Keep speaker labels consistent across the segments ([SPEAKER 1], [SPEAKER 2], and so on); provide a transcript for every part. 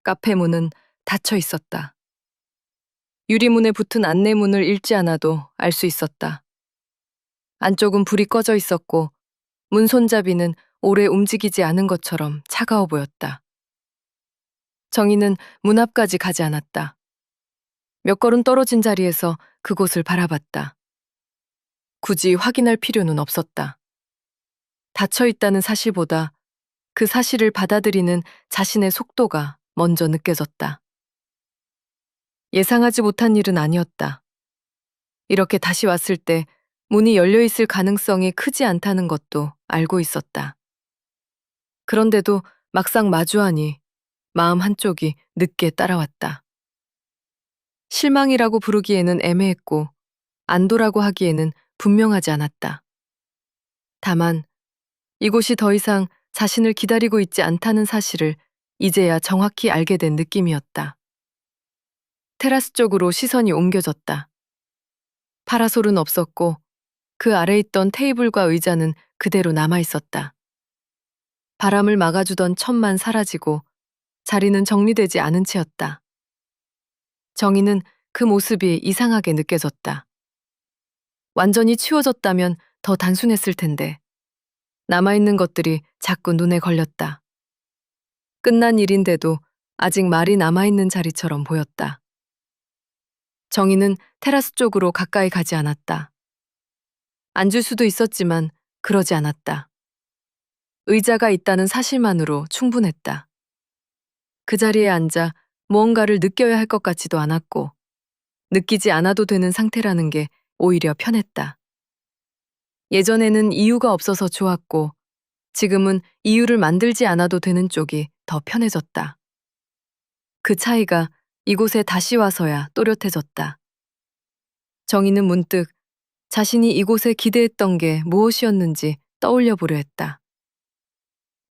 [SPEAKER 1] 카페 문은 닫혀 있었다. 유리문에 붙은 안내문을 읽지 않아도 알 수 있었다. 안쪽은 불이 꺼져 있었고 문 손잡이는 오래 움직이지 않은 것처럼 차가워 보였다. 정희는 문 앞까지 가지 않았다. 몇 걸음 떨어진 자리에서 그곳을 바라봤다. 굳이 확인할 필요는 없었다. 닫혀 있다는 사실보다 그 사실을 받아들이는 자신의 속도가 먼저 느껴졌다. 예상하지 못한 일은 아니었다. 이렇게 다시 왔을 때 문이 열려 있을 가능성이 크지 않다는 것도 알고 있었다. 그런데도 막상 마주하니 마음 한쪽이 늦게 따라왔다. 실망이라고 부르기에는 애매했고 안도라고 하기에는 분명하지 않았다. 다만 이곳이 더 이상 자신을 기다리고 있지 않다는 사실을 이제야 정확히 알게 된 느낌이었다. 테라스 쪽으로 시선이 옮겨졌다. 파라솔은 없었고 그 아래 있던 테이블과 의자는 그대로 남아 있었다. 바람을 막아주던 천만 사라지고 자리는 정리되지 않은 채였다. 정희는 그 모습이 이상하게 느껴졌다. 완전히 치워졌다면 더 단순했을 텐데 남아있는 것들이 자꾸 눈에 걸렸다. 끝난 일인데도 아직 말이 남아있는 자리처럼 보였다. 정희는 테라스 쪽으로 가까이 가지 않았다. 앉을 수도 있었지만 그러지 않았다. 의자가 있다는 사실만으로 충분했다. 그 자리에 앉아 무언가를 느껴야 할 것 같지도 않았고 느끼지 않아도 되는 상태라는 게 오히려 편했다. 예전에는 이유가 없어서 좋았고 지금은 이유를 만들지 않아도 되는 쪽이 더 편해졌다. 그 차이가 이곳에 다시 와서야 또렷해졌다. 정희는 문득 자신이 이곳에 기대했던 게 무엇이었는지 떠올려 보려 했다.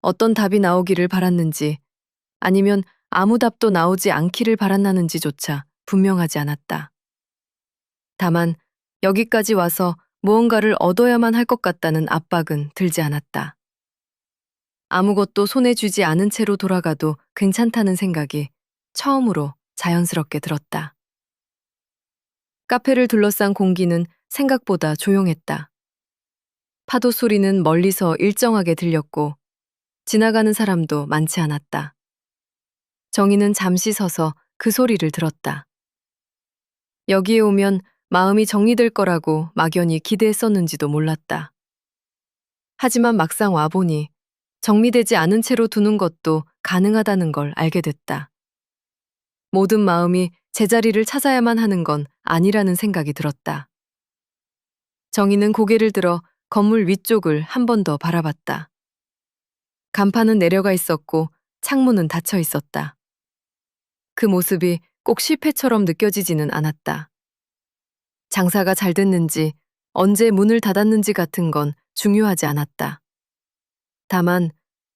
[SPEAKER 1] 어떤 답이 나오기를 바랐는지 아니면 아무 답도 나오지 않기를 바랐나는지조차 분명하지 않았다. 다만 여기까지 와서 무언가를 얻어야만 할 것 같다는 압박은 들지 않았다. 아무것도 손에 쥐지 않은 채로 돌아가도 괜찮다는 생각이 처음으로 자연스럽게 들었다. 카페를 둘러싼 공기는 생각보다 조용했다. 파도 소리는 멀리서 일정하게 들렸고 지나가는 사람도 많지 않았다. 정희는 잠시 서서 그 소리를 들었다. 여기에 오면 마음이 정리될 거라고 막연히 기대했었는지도 몰랐다. 하지만 막상 와보니 정리되지 않은 채로 두는 것도 가능하다는 걸 알게 됐다. 모든 마음이 제자리를 찾아야만 하는 건 아니라는 생각이 들었다. 정희는 고개를 들어 건물 위쪽을 한 번 더 바라봤다. 간판은 내려가 있었고 창문은 닫혀 있었다. 그 모습이 꼭 실패처럼 느껴지지는 않았다. 장사가 잘 됐는지 언제 문을 닫았는지 같은 건 중요하지 않았다. 다만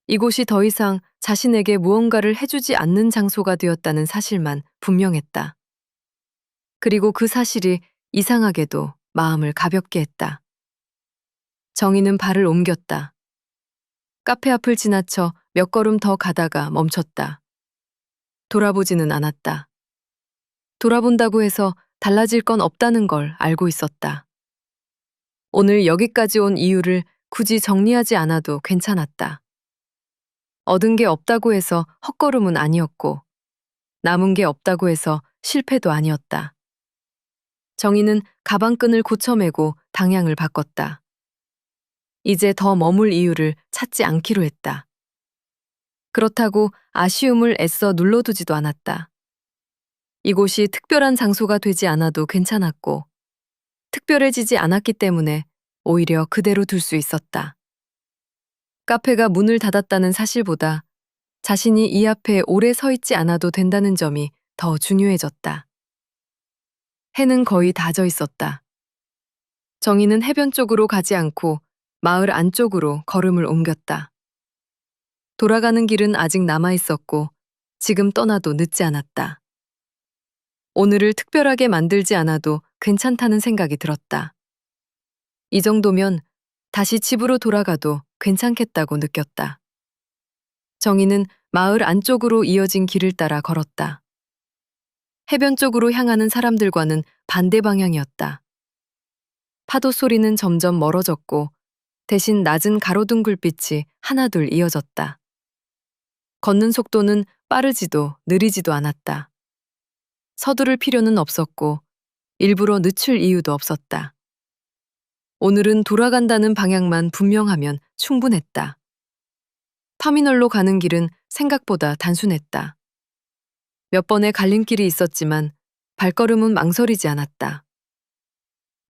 [SPEAKER 1] 이곳이 더 이상 자신에게 무언가를 해주지 않는 장소가 되었다는 사실만 분명했다. 그리고 그 사실이 이상하게도 마음을 가볍게 했다. 정희는 발을 옮겼다. 카페 앞을 지나쳐 몇 걸음 더 가다가 멈췄다. 돌아보지는 않았다. 돌아본다고 해서 달라질 건 없다는 걸 알고 있었다. 오늘 여기까지 온 이유를 굳이 정리하지 않아도 괜찮았다. 얻은 게 없다고 해서 헛걸음은 아니었고 남은 게 없다고 해서 실패도 아니었다. 정희는 가방끈을 고쳐매고 방향을 바꿨다. 이제 더 머물 이유를 찾지 않기로 했다. 그렇다고 아쉬움을 애써 눌러두지도 않았다. 이곳이 특별한 장소가 되지 않아도 괜찮았고 특별해지지 않았기 때문에 오히려 그대로 둘 수 있었다. 카페가 문을 닫았다는 사실보다 자신이 이 앞에 오래 서 있지 않아도 된다는 점이 더 중요해졌다. 해는 거의 다 져 있었다. 정희는 해변 쪽으로 가지 않고 마을 안쪽으로 걸음을 옮겼다. 돌아가는 길은 아직 남아 있었고 지금 떠나도 늦지 않았다. 오늘을 특별하게 만들지 않아도 괜찮다는 생각이 들었다. 이 정도면 다시 집으로 돌아가도 괜찮겠다고 느꼈다. 정희는 마을 안쪽으로 이어진 길을 따라 걸었다. 해변 쪽으로 향하는 사람들과는 반대 방향이었다. 파도 소리는 점점 멀어졌고 대신 낮은 가로등 불빛이 하나둘 이어졌다. 걷는 속도는 빠르지도 느리지도 않았다. 서두를 필요는 없었고 일부러 늦출 이유도 없었다. 오늘은 돌아간다는 방향만 분명하면 충분했다. 터미널로 가는 길은 생각보다 단순했다. 몇 번의 갈림길이 있었지만 발걸음은 망설이지 않았다.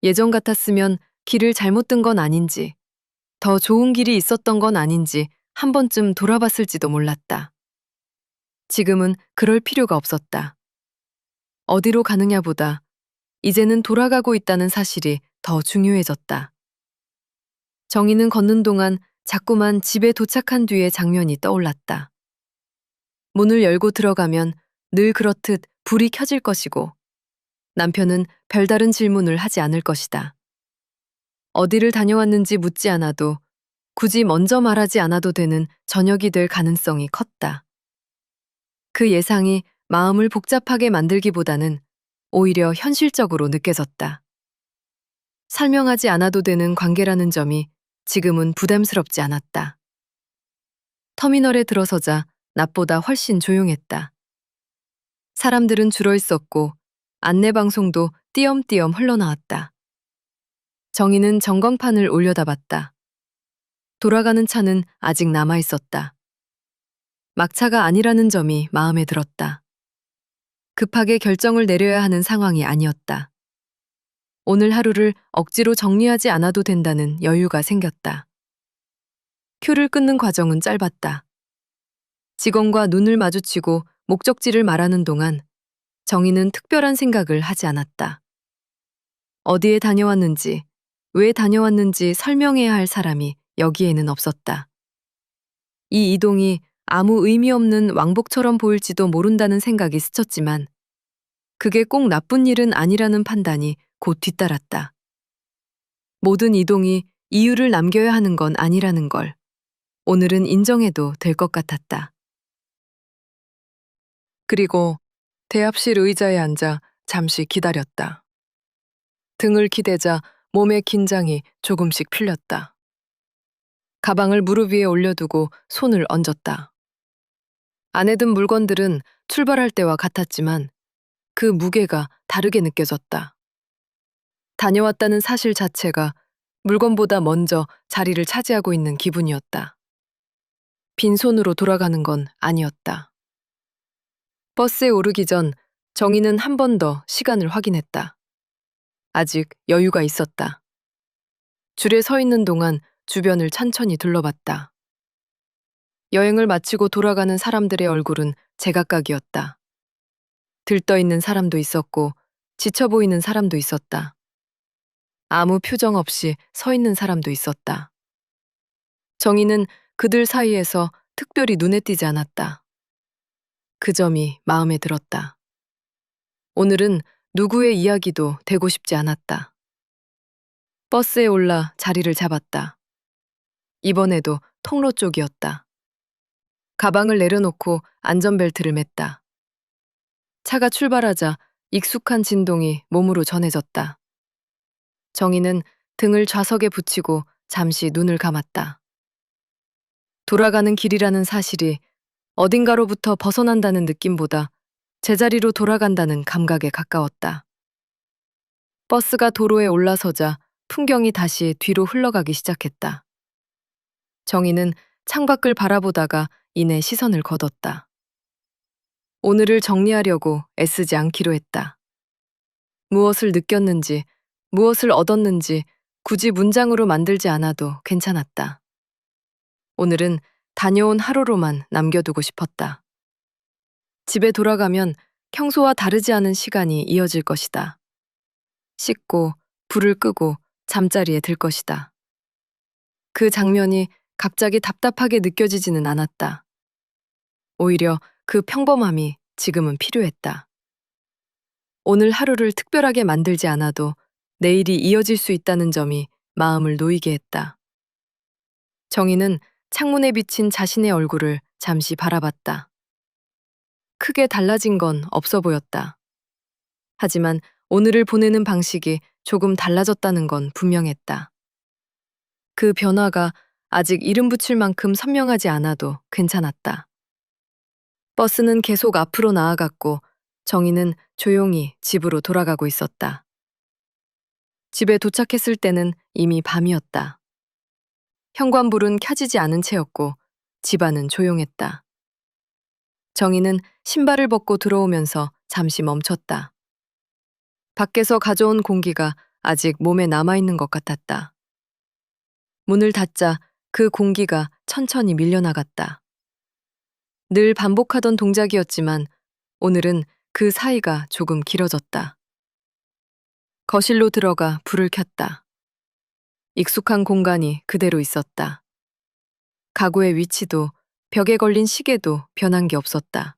[SPEAKER 1] 예전 같았으면 길을 잘못 든 건 아닌지, 더 좋은 길이 있었던 건 아닌지 한 번쯤 돌아봤을지도 몰랐다. 지금은 그럴 필요가 없었다. 어디로 가느냐보다 이제는 돌아가고 있다는 사실이 더 중요해졌다. 정희는 걷는 동안 자꾸만 집에 도착한 뒤의 장면이 떠올랐다. 문을 열고 들어가면 늘 그렇듯 불이 켜질 것이고 남편은 별다른 질문을 하지 않을 것이다. 어디를 다녀왔는지 묻지 않아도 굳이 먼저 말하지 않아도 되는 저녁이 될 가능성이 컸다. 그 예상이 마음을 복잡하게 만들기보다는 오히려 현실적으로 느껴졌다. 설명하지 않아도 되는 관계라는 점이 지금은 부담스럽지 않았다. 터미널에 들어서자 낮보다 훨씬 조용했다. 사람들은 줄어 있었고 안내방송도 띄엄띄엄 흘러나왔다. 정희는 전광판을 올려다봤다. 돌아가는 차는 아직 남아 있었다. 막차가 아니라는 점이 마음에 들었다. 급하게 결정을 내려야 하는 상황이 아니었다. 오늘 하루를 억지로 정리하지 않아도 된다는 여유가 생겼다. 큐를 끊는 과정은 짧았다. 직원과 눈을 마주치고 목적지를 말하는 동안 정희는 특별한 생각을 하지 않았다. 어디에 다녀왔는지, 왜 다녀왔는지 설명해야 할 사람이 여기에는 없었다. 이 이동이 아무 의미 없는 왕복처럼 보일지도 모른다는 생각이 스쳤지만 그게 꼭 나쁜 일은 아니라는 판단이 곧 뒤따랐다. 모든 이동이 이유를 남겨야 하는 건 아니라는 걸 오늘은 인정해도 될 것 같았다. 그리고 대합실 의자에 앉아 잠시 기다렸다. 등을 기대자 몸의 긴장이 조금씩 풀렸다. 가방을 무릎 위에 올려두고 손을 얹었다. 안에 든 물건들은 출발할 때와 같았지만 그 무게가 다르게 느껴졌다. 다녀왔다는 사실 자체가 물건보다 먼저 자리를 차지하고 있는 기분이었다. 빈손으로 돌아가는 건 아니었다. 버스에 오르기 전 정희는 한 번 더 시간을 확인했다. 아직 여유가 있었다. 줄에 서 있는 동안 주변을 천천히 둘러봤다. 여행을 마치고 돌아가는 사람들의 얼굴은 제각각이었다. 들떠 있는 사람도 있었고 지쳐 보이는 사람도 있었다. 아무 표정 없이 서 있는 사람도 있었다. 정희는 그들 사이에서 특별히 눈에 띄지 않았다. 그 점이 마음에 들었다. 오늘은 누구의 이야기도 되고 싶지 않았다. 버스에 올라 자리를 잡았다. 이번에도 통로 쪽이었다. 가방을 내려놓고 안전벨트를 맸다. 차가 출발하자 익숙한 진동이 몸으로 전해졌다. 정희는 등을 좌석에 붙이고 잠시 눈을 감았다. 돌아가는 길이라는 사실이 어딘가로부터 벗어난다는 느낌보다 제자리로 돌아간다는 감각에 가까웠다. 버스가 도로에 올라서자 풍경이 다시 뒤로 흘러가기 시작했다. 정희는 창밖을 바라보다가 이내 시선을 거뒀다. 오늘을 정리하려고 애쓰지 않기로 했다. 무엇을 느꼈는지, 무엇을 얻었는지 굳이 문장으로 만들지 않아도 괜찮았다. 오늘은 다녀온 하루로만 남겨두고 싶었다. 집에 돌아가면 평소와 다르지 않은 시간이 이어질 것이다. 씻고 불을 끄고 잠자리에 들 것이다. 그 장면이 갑자기 답답하게 느껴지지는 않았다. 오히려 그 평범함이 지금은 필요했다. 오늘 하루를 특별하게 만들지 않아도 내일이 이어질 수 있다는 점이 마음을 놓이게 했다. 정희는 창문에 비친 자신의 얼굴을 잠시 바라봤다. 크게 달라진 건 없어 보였다. 하지만 오늘을 보내는 방식이 조금 달라졌다는 건 분명했다. 그 변화가 아직 이름 붙일 만큼 선명하지 않아도 괜찮았다. 버스는 계속 앞으로 나아갔고 정희는 조용히 집으로 돌아가고 있었다. 집에 도착했을 때는 이미 밤이었다. 현관불은 켜지지 않은 채였고 집안은 조용했다. 정희는 신발을 벗고 들어오면서 잠시 멈췄다. 밖에서 가져온 공기가 아직 몸에 남아있는 것 같았다. 문을 닫자 그 공기가 천천히 밀려나갔다. 늘 반복하던 동작이었지만 오늘은 그 사이가 조금 길어졌다. 거실로 들어가 불을 켰다. 익숙한 공간이 그대로 있었다. 가구의 위치도 벽에 걸린 시계도 변한 게 없었다.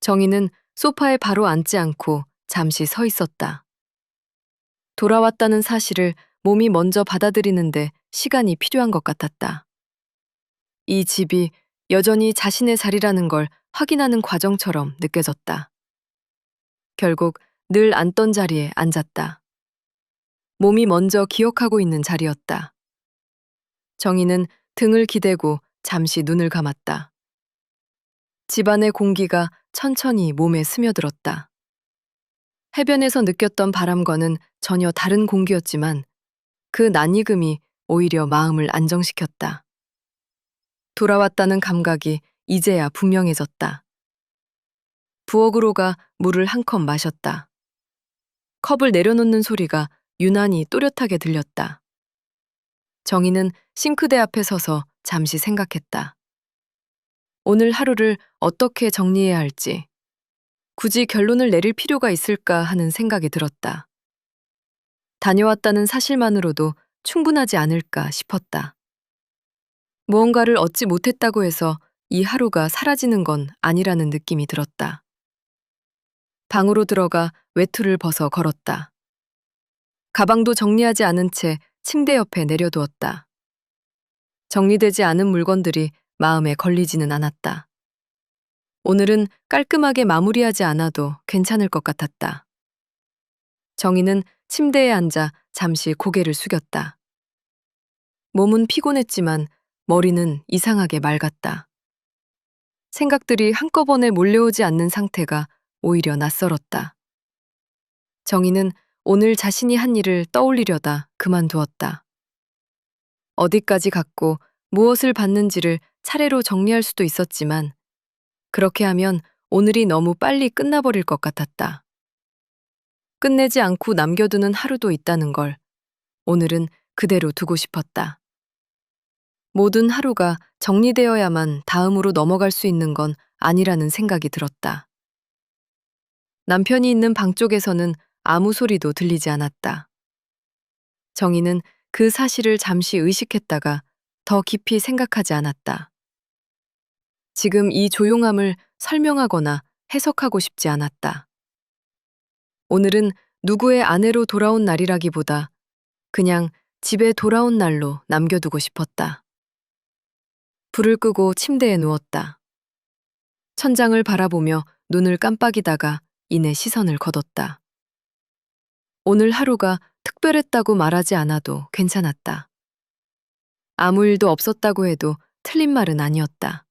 [SPEAKER 1] 정희는 소파에 바로 앉지 않고 잠시 서 있었다. 돌아왔다는 사실을 몸이 먼저 받아들이는데 시간이 필요한 것 같았다. 이 집이 여전히 자신의 자리라는 걸 확인하는 과정처럼 느껴졌다. 결국 늘 앉던 자리에 앉았다. 몸이 먼저 기억하고 있는 자리였다. 정희는 등을 기대고 잠시 눈을 감았다. 집안의 공기가 천천히 몸에 스며들었다. 해변에서 느꼈던 바람과는 전혀 다른 공기였지만 그 낯익음이 오히려 마음을 안정시켰다. 돌아왔다는 감각이 이제야 분명해졌다. 부엌으로 가 물을 한 컵 마셨다. 컵을 내려놓는 소리가 유난히 또렷하게 들렸다. 정희는 싱크대 앞에 서서 잠시 생각했다. 오늘 하루를 어떻게 정리해야 할지, 굳이 결론을 내릴 필요가 있을까 하는 생각이 들었다. 다녀왔다는 사실만으로도 충분하지 않을까 싶었다. 무언가를 얻지 못했다고 해서 이 하루가 사라지는 건 아니라는 느낌이 들었다. 방으로 들어가 외투를 벗어 걸었다. 가방도 정리하지 않은 채 침대 옆에 내려두었다. 정리되지 않은 물건들이 마음에 걸리지는 않았다. 오늘은 깔끔하게 마무리하지 않아도 괜찮을 것 같았다. 정희는 침대에 앉아 잠시 고개를 숙였다. 몸은 피곤했지만 머리는 이상하게 맑았다. 생각들이 한꺼번에 몰려오지 않는 상태가 오히려 낯설었다. 정희는 오늘 자신이 한 일을 떠올리려다 그만두었다. 어디까지 갔고 무엇을 받는지를 차례로 정리할 수도 있었지만 그렇게 하면 오늘이 너무 빨리 끝나버릴 것 같았다. 끝내지 않고 남겨두는 하루도 있다는 걸 오늘은 그대로 두고 싶었다. 모든 하루가 정리되어야만 다음으로 넘어갈 수 있는 건 아니라는 생각이 들었다. 남편이 있는 방 쪽에서는 아무 소리도 들리지 않았다. 정희는 그 사실을 잠시 의식했다가 더 깊이 생각하지 않았다. 지금 이 조용함을 설명하거나 해석하고 싶지 않았다. 오늘은 누구의 아내로 돌아온 날이라기보다 그냥 집에 돌아온 날로 남겨두고 싶었다. 불을 끄고 침대에 누웠다. 천장을 바라보며 눈을 깜빡이다가 이내 시선을 거뒀다. 오늘 하루가 특별했다고 말하지 않아도 괜찮았다. 아무 일도 없었다고 해도 틀린 말은 아니었다.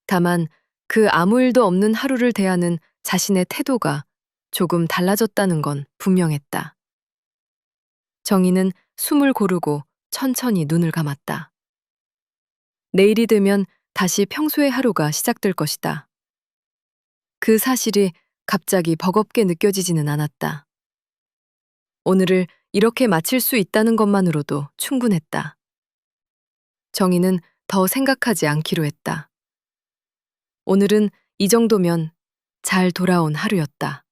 [SPEAKER 1] 다만 그 아무 일도 없는 하루를 대하는 자신의 태도가 조금 달라졌다는 건 분명했다. 정희는 숨을 고르고 천천히 눈을 감았다. 내일이 되면 다시 평소의 하루가 시작될 것이다. 그 사실이 갑자기 버겁게 느껴지지는 않았다. 오늘을 이렇게 마칠 수 있다는 것만으로도 충분했다. 정희는 더 생각하지 않기로 했다. 오늘은 이 정도면 잘 돌아온 하루였다.